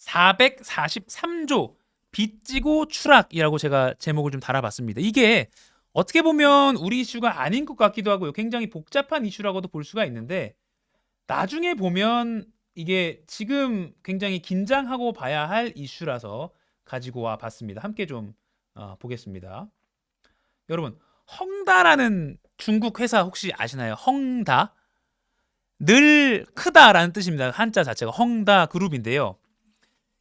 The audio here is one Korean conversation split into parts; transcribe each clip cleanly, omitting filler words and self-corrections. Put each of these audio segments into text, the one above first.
443조 빚지고 추락이라고 제가 제목을 좀 달아봤습니다. 이게 어떻게 보면 우리 이슈가 아닌 것 같기도 하고요. 굉장히 복잡한 이슈라고도 볼 수가 있는데 나중에 보면 이게 지금 굉장히 긴장하고 봐야 할 이슈라서 가지고 와 봤습니다. 함께 좀 보겠습니다. 여러분, 헝다라는 중국 회사 혹시 아시나요? 헝다? 늘 크다라는 뜻입니다. 한자 자체가 헝다 그룹인데요.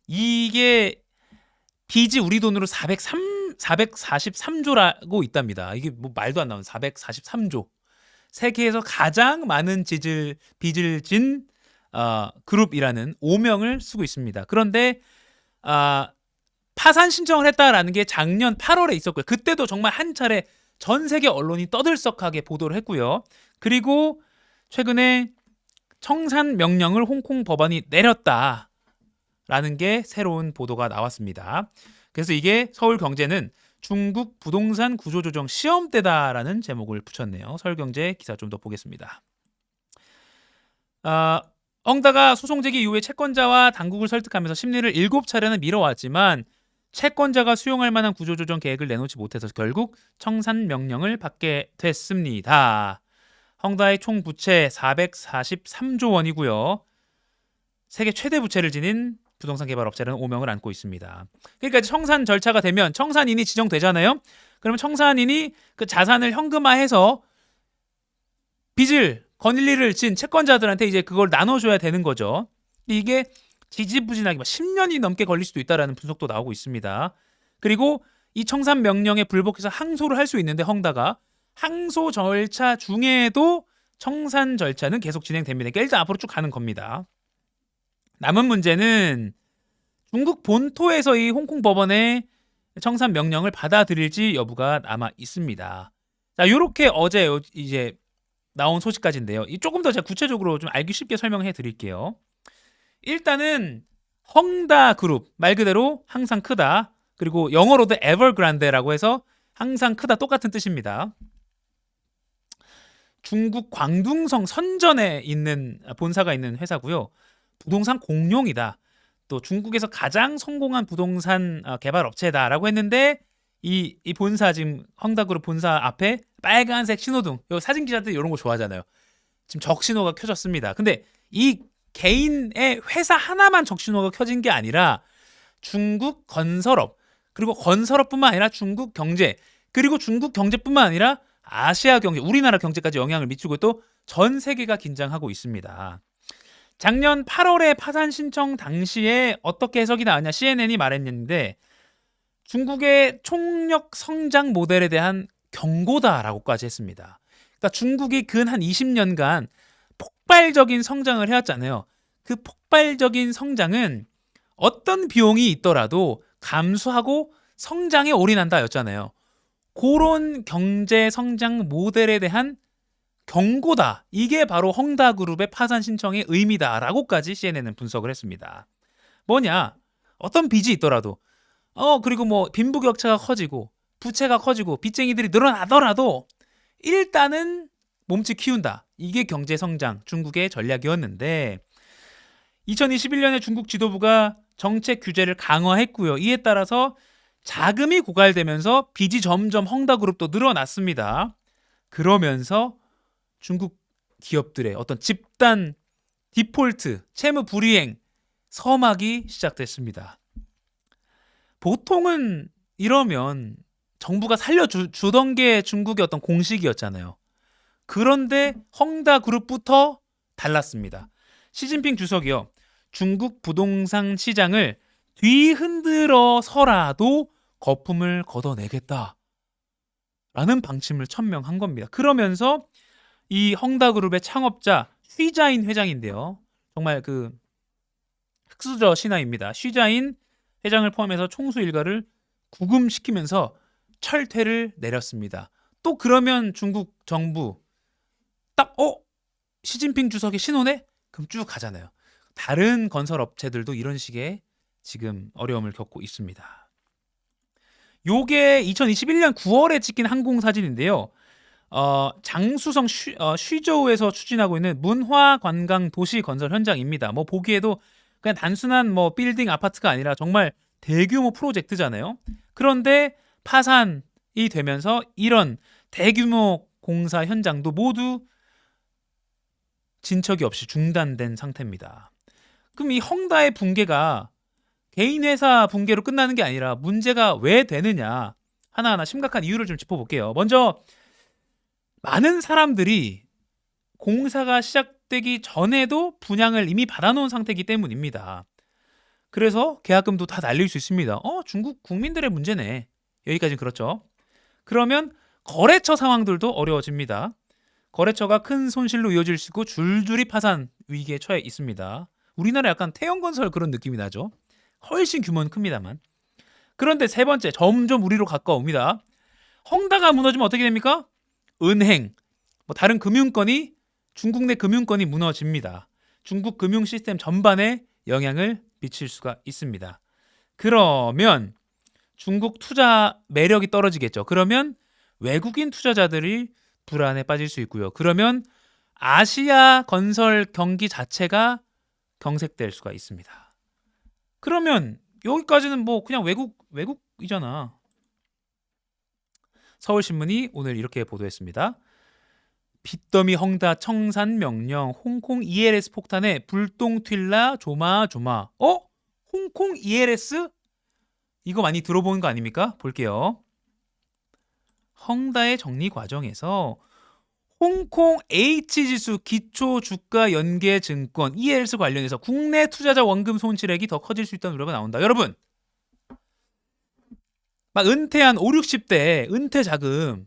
이게 빚이 우리 돈으로 443조라고 있답니다. 이게 뭐 말도 안 나오는 443조. 세계에서 가장 많은 빚을 진 그룹이라는 오명을 쓰고 있습니다. 그런데 파산 신청을 했다라는 게 작년 8월에 있었고요. 그때도 정말 한 차례 전 세계 언론이 떠들썩하게 보도를 했고요. 그리고 최근에 청산 명령을 홍콩 법원이 내렸다라는 게 새로운 보도가 나왔습니다. 그래서 이게 서울경제는 중국 부동산 구조조정 시험대다라는 제목을 붙였네요. 서울경제 기사 좀 더 보겠습니다. 엉다가 소송 제기 이후에 채권자와 당국을 설득하면서 심리를 7차례는 미뤄왔지만 채권자가 수용할 만한 구조조정 계획을 내놓지 못해서 결국 청산 명령을 받게 됐습니다. 헝다의 총 부채 443조 원이고요. 세계 최대 부채를 지닌 부동산 개발 업체라는 오명을 안고 있습니다. 그러니까 청산 절차가 되면 청산인이 지정되잖아요. 그러면 청산인이 그 자산을 현금화해서 빚을 건일리를 진 채권자들한테 이제 그걸 나눠줘야 되는 거죠. 이게 지지부진하게 10년이 넘게 걸릴 수도 있다라는 분석도 나오고 있습니다. 그리고 이 청산 명령에 불복해서 항소를 할 수 있는데 헝다가 항소 절차 중에도 청산 절차는 계속 진행됩니다. 그러니까 일단 앞으로 쭉 가는 겁니다. 남은 문제는 중국 본토에서 이 홍콩 법원의 청산 명령을 받아들일지 여부가 남아 있습니다. 자, 이렇게 어제 이제 나온 소식까지인데요. 조금 더 제가 구체적으로 좀 알기 쉽게 설명해 드릴게요. 일단은 헝다 그룹 말 그대로 항상 크다. 그리고 영어로도 에버그란데라고 해서 항상 크다 똑같은 뜻입니다. 중국 광둥성 선전에 있는 본사가 있는 회사고요. 부동산 공룡이다. 또 중국에서 가장 성공한 부동산 개발 업체다라고 했는데 이 본사 지금 헝다그룹 본사 앞에 빨간색 신호등. 요 사진 기자들 이런 거 좋아하잖아요. 지금 적신호가 켜졌습니다. 근데 이 개인의 회사 하나만 적신호가 켜진 게 아니라 중국 건설업 그리고 건설업뿐만 아니라 중국 경제 그리고 중국 경제뿐만 아니라 아시아 경제, 우리나라 경제까지 영향을 미치고 또 전 세계가 긴장하고 있습니다. 작년 8월에 파산 신청 당시에 어떻게 해석이 나왔냐 CNN이 말했는데 중국의 총력 성장 모델에 대한 경고다라고까지 했습니다. 그러니까 중국이 근 한 20년간 폭발적인 성장을 해왔잖아요. 그 폭발적인 성장은 어떤 비용이 있더라도 감수하고 성장에 올인한다였잖아요. 그런 경제 성장 모델에 대한 경고다. 이게 바로 헝다그룹의 파산 신청의 의미다라고까지 CNN은 분석을 했습니다. 뭐냐? 어떤 빚이 있더라도 그리고 뭐 빈부격차가 커지고 부채가 커지고 빚쟁이들이 늘어나더라도 일단은 몸집 키운다. 이게 경제 성장 중국의 전략이었는데 2021년에 중국 지도부가 정책 규제를 강화했고요. 이에 따라서 자금이 고갈되면서 빚이 점점 헝다그룹도 늘어났습니다. 그러면서 중국 기업들의 어떤 집단 디폴트, 채무 불이행, 서막이 시작됐습니다. 보통은 이러면 정부가 살려주던 게 중국의 어떤 공식이었잖아요. 그런데 헝다그룹부터 달랐습니다. 시진핑 주석이요. 중국 부동산 시장을 뒤흔들어서라도 거품을 걷어내겠다. 라는 방침을 천명한 겁니다. 그러면서 이 헝다그룹의 창업자 쉬자인 회장인데요. 정말 그 흑수저 신화입니다. 쉬자인 회장을 포함해서 총수 일가를 구금시키면서 철퇴를 내렸습니다. 또 그러면 중국 정부 딱 시진핑 주석의 신호네? 그럼 쭉 가잖아요. 다른 건설 업체들도 이런 식의 지금 어려움을 겪고 있습니다. 요게 2021년 9월에 찍힌 항공 사진인데요. 장수성 쉬저우에서 추진하고 있는 문화 관광 도시 건설 현장입니다. 뭐 보기에도 그냥 단순한 뭐 빌딩 아파트가 아니라 정말 대규모 프로젝트잖아요. 그런데 파산이 되면서 이런 대규모 공사 현장도 모두 진척이 없이 중단된 상태입니다. 그럼 이 헝다의 붕괴가 개인 회사 붕괴로 끝나는 게 아니라 문제가 왜 되느냐, 하나하나 심각한 이유를 좀 짚어볼게요. 먼저 많은 사람들이 공사가 시작되기 전에도 분양을 이미 받아놓은 상태이기 때문입니다. 그래서 계약금도 다 날릴 수 있습니다. 중국 국민들의 문제네. 여기까지는 그렇죠. 그러면 거래처 상황들도 어려워집니다. 거래처가 큰 손실로 이어질 수 있고 줄줄이 파산 위기에 처해 있습니다. 우리나라 약간 태형건설 그런 느낌이 나죠. 훨씬 규모는 큽니다만. 그런데 세 번째, 점점 우리로 가까웁니다. 헝다가 무너지면 어떻게 됩니까? 은행, 뭐 다른 금융권이, 중국 내 금융권이 무너집니다. 중국 금융 시스템 전반에 영향을 미칠 수가 있습니다. 그러면 중국 투자 매력이 떨어지겠죠. 그러면 외국인 투자자들이 불안에 빠질 수 있고요. 그러면 아시아 건설 경기 자체가 경색될 수가 있습니다. 그러면 여기까지는 뭐 그냥 외국이잖아. 서울신문이 오늘 이렇게 보도했습니다. 빚더미 헝다 청산 명령, 홍콩 ELS 폭탄에 불똥 튈라 조마조마. 홍콩 ELS? 이거 많이 들어보는 거 아닙니까? 볼게요. 헝다의 정리 과정에서 홍콩 H지수 기초 주가 연계 증권 ELS 관련해서 국내 투자자 원금 손실액이 더 커질 수 있다는 우려가 나온다. 여러분, 막 은퇴한 5, 60대 은퇴 자금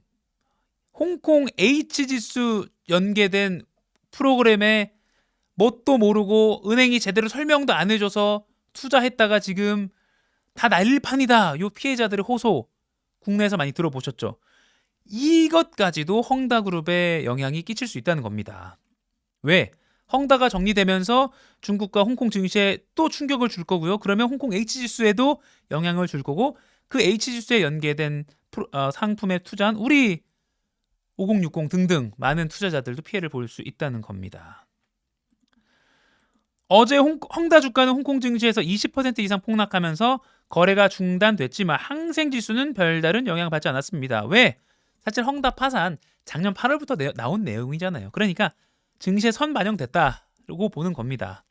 홍콩 H지수 연계된 프로그램에 뭣도 모르고 은행이 제대로 설명도 안 해줘서 투자했다가 지금 다 날판이다. 요 피해자들의 호소 국내에서 많이 들어보셨죠? 이것까지도 헝다그룹에 영향이 끼칠 수 있다는 겁니다. 왜? 헝다가 정리되면서 중국과 홍콩 증시에 또 충격을 줄 거고요. 그러면 홍콩 H지수에도 영향을 줄 거고, 그 H지수에 연계된 상품에 투자한 우리 5060 등등 많은 투자자들도 피해를 볼 수 있다는 겁니다. 어제 헝다 주가는 홍콩 증시에서 20% 이상 폭락하면서 거래가 중단됐지만 항생지수는 별다른 영향을 받지 않았습니다. 왜? 사실 헝다 파산 작년 8월부터 나온 내용이잖아요. 그러니까 증시에 선반영됐다고 보는 겁니다.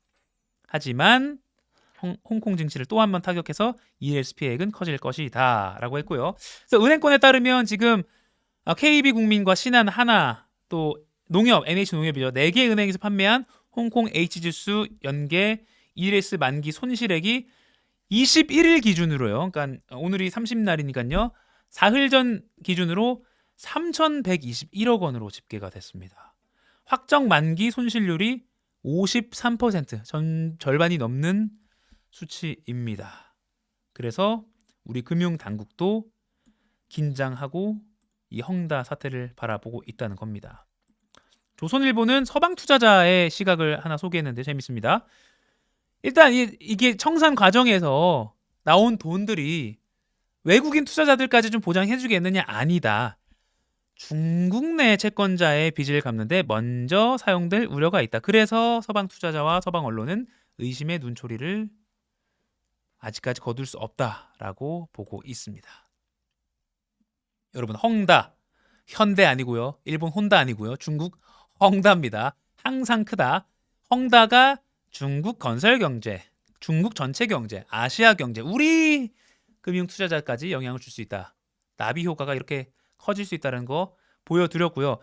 하지만 홍콩 증시를 또 한 번 타격해서 ELS 피해액은 커질 것이다 라고 했고요. 그래서 은행권에 따르면 지금 KB국민과 신한, 하나, 또 농협, NH농협이죠. 4개 은행에서 판매한 홍콩 H지수 연계 ELS 만기 손실액이 21일 기준으로요. 그러니까 오늘이 30날이니까요. 사흘 전 기준으로 3,121억 원으로 집계가 됐습니다. 확정 만기 손실률이 53%, 절반이 넘는 수치입니다. 그래서 우리 금융당국도 긴장하고 이 헝다 사태를 바라보고 있다는 겁니다. 조선일보는 서방 투자자의 시각을 하나 소개했는데 재밌습니다. 일단 이게 청산 과정에서 나온 돈들이 외국인 투자자들까지 좀 보장해 주겠느냐? 아니다. 중국 내 채권자의 빚을 갚는데 먼저 사용될 우려가 있다. 그래서 서방 투자자와 서방 언론은 의심의 눈초리를 아직까지 거둘 수 없다라고 보고 있습니다. 여러분, 헝다 현대 아니고요. 일본 혼다 아니고요. 중국 헝다입니다. 항상 크다. 헝다가 중국 건설 경제, 중국 전체 경제, 아시아 경제, 우리 금융 투자자까지 영향을 줄 수 있다. 나비 효과가 이렇게 커질 수 있다는 거 보여드렸고요.